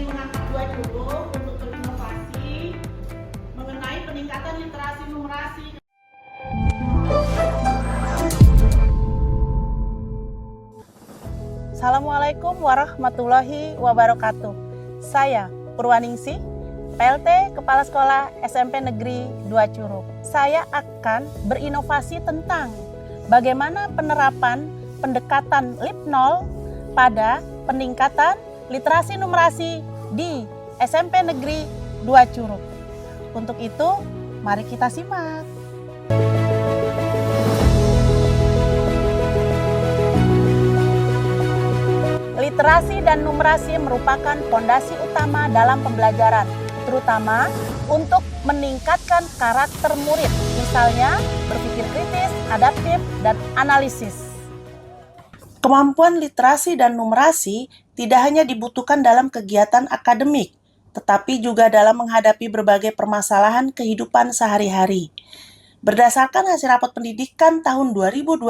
ingin mengangkat dua curug untuk berinovasi mengenai peningkatan literasi numerasi. Assalamualaikum warahmatullahi wabarakatuh. Saya Purwaningsih, PLT Kepala Sekolah SMP Negeri 2 Curug. Saya akan berinovasi tentang bagaimana penerapan pendekatan LIP 0 pada peningkatan literasi numerasi di SMP Negeri 2 Curug. Untuk itu, mari kita simak. Literasi dan numerasi merupakan fondasi utama dalam pembelajaran, terutama untuk meningkatkan karakter murid, misalnya berpikir kritis, adaptif, dan analisis. Kemampuan literasi dan numerasi tidak hanya dibutuhkan dalam kegiatan akademik, tetapi juga dalam menghadapi berbagai permasalahan kehidupan sehari-hari. Berdasarkan hasil rapot pendidikan tahun 2025,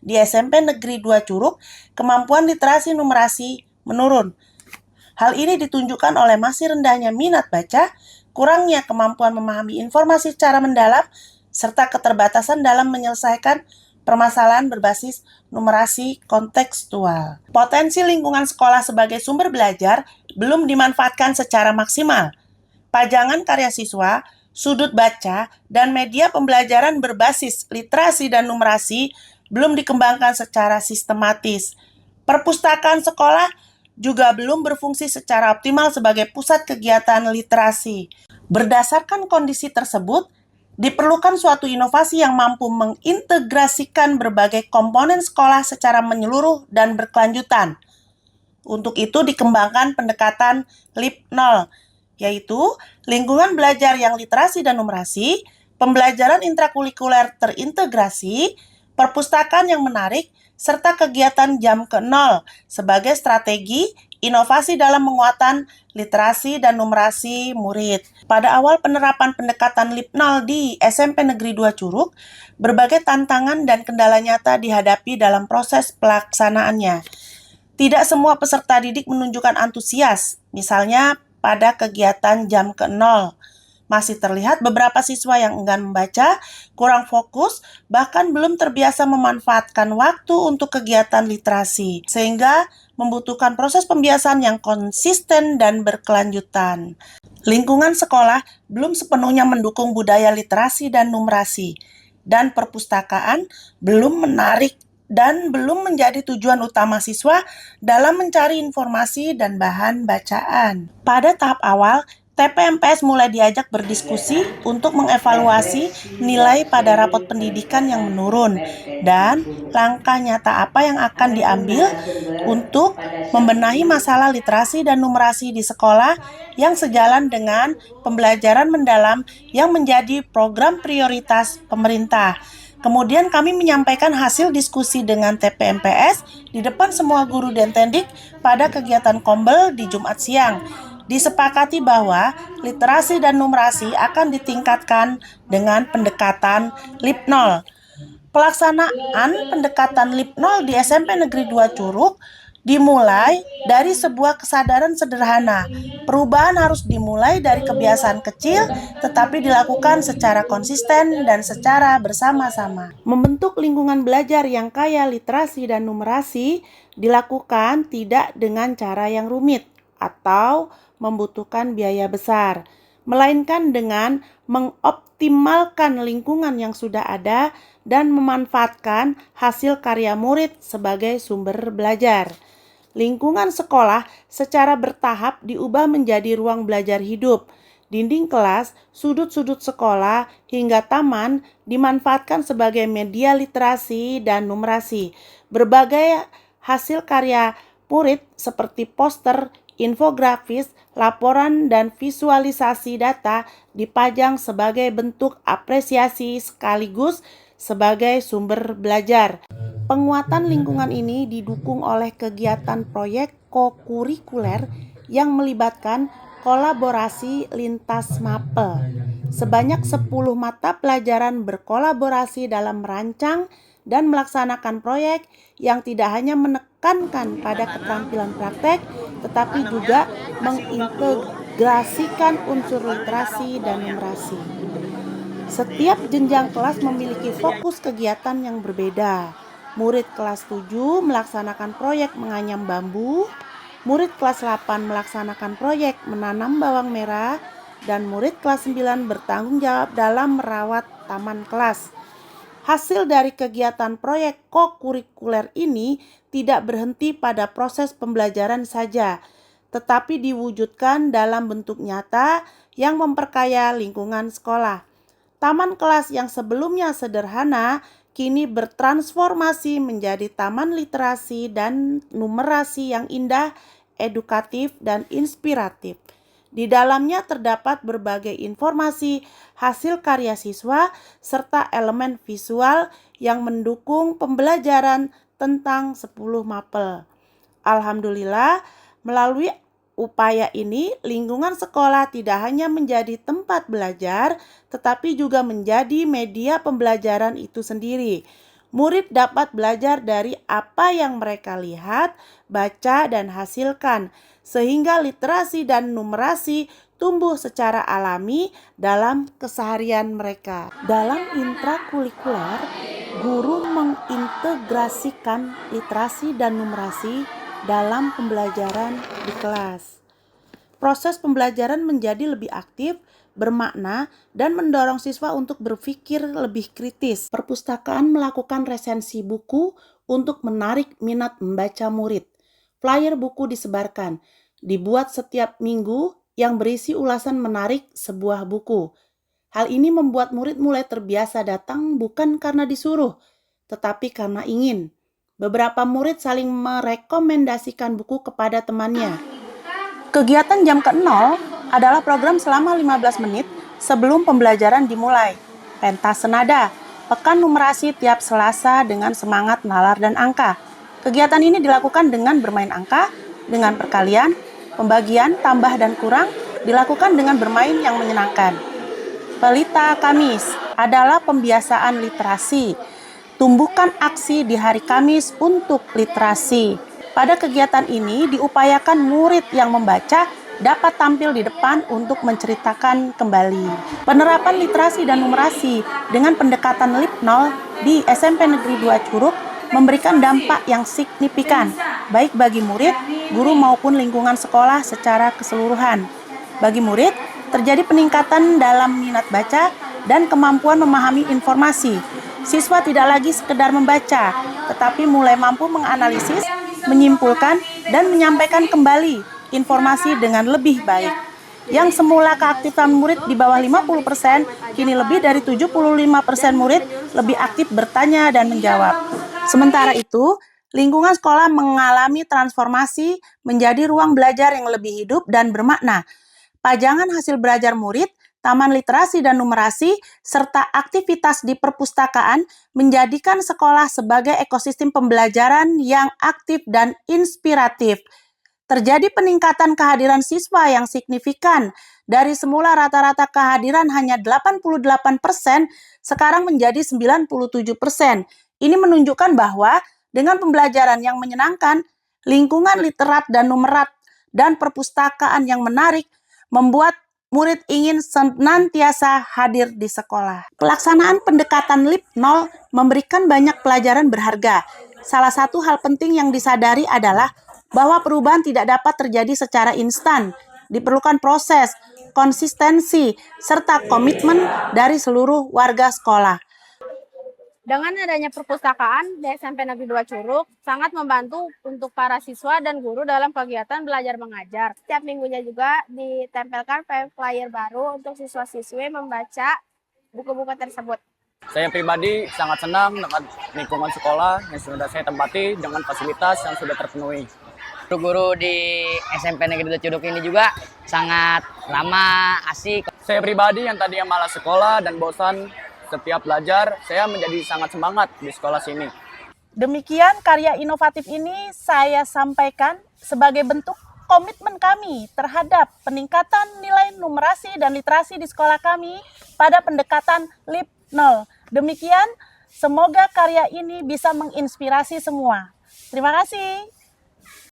di SMP Negeri 2 Curug, kemampuan literasi numerasi menurun. Hal ini ditunjukkan oleh masih rendahnya minat baca, kurangnya kemampuan memahami informasi secara mendalam, serta keterbatasan dalam menyelesaikan permasalahan berbasis numerasi kontekstual. Potensi lingkungan sekolah sebagai sumber belajar belum dimanfaatkan secara maksimal. Pajangan karya siswa, sudut baca, dan media pembelajaran berbasis literasi dan numerasi belum dikembangkan secara sistematis. Perpustakaan sekolah juga belum berfungsi secara optimal sebagai pusat kegiatan literasi. Berdasarkan kondisi tersebut, diperlukan suatu inovasi yang mampu mengintegrasikan berbagai komponen sekolah secara menyeluruh dan berkelanjutan. Untuk itu dikembangkan pendekatan LIP 0, yaitu lingkungan belajar yang literasi dan numerasi, pembelajaran intrakurikuler terintegrasi, perpustakaan yang menarik, serta kegiatan jam ke-0 sebagai strategi inovasi dalam menguatkan literasi dan numerasi murid. Pada awal penerapan pendekatan LIP 0 di SMP Negeri 2 Curug, berbagai tantangan dan kendala nyata dihadapi dalam proses pelaksanaannya. Tidak semua peserta didik menunjukkan antusias, misalnya pada kegiatan jam ke-0. Masih terlihat beberapa siswa yang enggan membaca, kurang fokus, bahkan belum terbiasa memanfaatkan waktu untuk kegiatan literasi, sehingga membutuhkan proses pembiasaan yang konsisten dan berkelanjutan. Lingkungan sekolah belum sepenuhnya mendukung budaya literasi dan numerasi, dan perpustakaan belum menarik dan belum menjadi tujuan utama siswa dalam mencari informasi dan bahan bacaan. Pada tahap awal, TPMPS mulai diajak berdiskusi untuk mengevaluasi nilai pada rapot pendidikan yang menurun dan langkah nyata apa yang akan diambil untuk membenahi masalah literasi dan numerasi di sekolah yang sejalan dengan pembelajaran mendalam yang menjadi program prioritas pemerintah. Kemudian kami menyampaikan hasil diskusi dengan TPMPS di depan semua guru dan tendik pada kegiatan Kombel di Jumat siang. Disepakati bahwa literasi dan numerasi akan ditingkatkan dengan pendekatan LIP 0. Pelaksanaan pendekatan LIP 0 di SMP Negeri 2 Curug dimulai dari sebuah kesadaran sederhana. Perubahan harus dimulai dari kebiasaan kecil, tetapi dilakukan secara konsisten dan secara bersama-sama. Membentuk lingkungan belajar yang kaya literasi dan numerasi dilakukan tidak dengan cara yang rumit atau membutuhkan biaya besar, melainkan dengan mengoptimalkan lingkungan yang sudah ada dan memanfaatkan hasil karya murid sebagai sumber belajar. Lingkungan sekolah secara bertahap diubah menjadi ruang belajar hidup. Dinding kelas, sudut-sudut sekolah, hingga taman dimanfaatkan sebagai media literasi dan numerasi. Berbagai hasil karya murid seperti poster, infografis, laporan, dan visualisasi data dipajang sebagai bentuk apresiasi sekaligus sebagai sumber belajar. Penguatan lingkungan ini didukung oleh kegiatan proyek kokurikuler yang melibatkan kolaborasi lintas mapel. Sebanyak 10 mata pelajaran berkolaborasi dalam merancang dan melaksanakan proyek yang tidak hanya menekankan pada keterampilan praktek, tetapi juga mengintegrasikan unsur literasi dan numerasi. Setiap jenjang kelas memiliki fokus kegiatan yang berbeda. Murid kelas 7 melaksanakan proyek menganyam bambu, murid kelas 8 melaksanakan proyek menanam bawang merah, dan murid kelas 9 bertanggung jawab dalam merawat taman kelas. Hasil dari kegiatan proyek kokurikuler ini tidak berhenti pada proses pembelajaran saja, tetapi diwujudkan dalam bentuk nyata yang memperkaya lingkungan sekolah. Taman kelas yang sebelumnya sederhana kini bertransformasi menjadi taman literasi dan numerasi yang indah, edukatif, dan inspiratif. Di dalamnya terdapat berbagai informasi hasil karya siswa serta elemen visual yang mendukung pembelajaran tentang 10 mapel. Alhamdulillah, melalui upaya ini, lingkungan sekolah tidak hanya menjadi tempat belajar, tetapi juga menjadi media pembelajaran itu sendiri. Murid dapat belajar dari apa yang mereka lihat, baca, dan hasilkan, sehingga literasi dan numerasi tumbuh secara alami dalam keseharian mereka. Dalam intrakurikuler, guru mengintegrasikan literasi dan numerasi dalam pembelajaran di kelas. Proses pembelajaran menjadi lebih aktif, bermakna, dan mendorong siswa untuk berpikir lebih kritis. Perpustakaan melakukan resensi buku untuk menarik minat membaca murid. Flyer buku disebarkan, dibuat setiap minggu yang berisi ulasan menarik sebuah buku. Hal ini membuat murid mulai terbiasa datang bukan karena disuruh, tetapi karena ingin. Beberapa murid saling merekomendasikan buku kepada temannya. Kegiatan jam ke-0 adalah program selama 15 menit sebelum pembelajaran dimulai. Pentas senada, pekan numerasi tiap Selasa dengan semangat nalar dan angka. Kegiatan ini dilakukan dengan bermain angka, dengan perkalian, pembagian, tambah dan kurang, dilakukan dengan bermain yang menyenangkan. Pelita Kamis adalah pembiasaan literasi. Tumbuhkan aksi di hari Kamis untuk literasi. Pada kegiatan ini diupayakan murid yang membaca dapat tampil di depan untuk menceritakan kembali. Penerapan literasi dan numerasi dengan pendekatan LIP 0 di SMP Negeri 2 Curug memberikan dampak yang signifikan, baik bagi murid, guru maupun lingkungan sekolah secara keseluruhan. Bagi murid, terjadi peningkatan dalam minat baca dan kemampuan memahami informasi. Siswa tidak lagi sekedar membaca, tetapi mulai mampu menganalisis, menyimpulkan, dan menyampaikan kembali informasi dengan lebih baik. Yang semula keaktifan murid di bawah 50%, kini lebih dari 75% murid lebih aktif bertanya dan menjawab. Sementara itu, lingkungan sekolah mengalami transformasi menjadi ruang belajar yang lebih hidup dan bermakna. Pajangan hasil belajar murid, taman literasi dan numerasi, serta aktivitas di perpustakaan menjadikan sekolah sebagai ekosistem pembelajaran yang aktif dan inspiratif. Terjadi peningkatan kehadiran siswa yang signifikan. Dari semula rata-rata kehadiran hanya 88%, sekarang menjadi 97%. Ini menunjukkan bahwa dengan pembelajaran yang menyenangkan, lingkungan literat dan numerat, dan perpustakaan yang menarik, membuat murid ingin senantiasa hadir di sekolah. Pelaksanaan pendekatan LIP 0 memberikan banyak pelajaran berharga. Salah satu hal penting yang disadari adalah bahwa perubahan tidak dapat terjadi secara instan. Diperlukan proses, konsistensi, serta komitmen dari seluruh warga sekolah. Dengan adanya perpustakaan di SMP Negeri 2 Curug, sangat membantu untuk para siswa dan guru dalam kegiatan belajar mengajar. Setiap minggunya juga ditempelkan flyer baru untuk siswa-siswi membaca buku-buku tersebut. Saya pribadi sangat senang dengan lingkungan sekolah yang sudah saya tempati dengan fasilitas yang sudah terpenuhi. Guru di SMP Negeri 2 Curug ini juga sangat ramah, asik. Saya pribadi yang tadinya malas sekolah dan bosan setiap belajar, saya menjadi sangat semangat di sekolah sini. Demikian karya inovatif ini saya sampaikan sebagai bentuk komitmen kami terhadap peningkatan nilai numerasi dan literasi di sekolah kami pada pendekatan LIP 0. Demikian, semoga karya ini bisa menginspirasi semua. Terima kasih.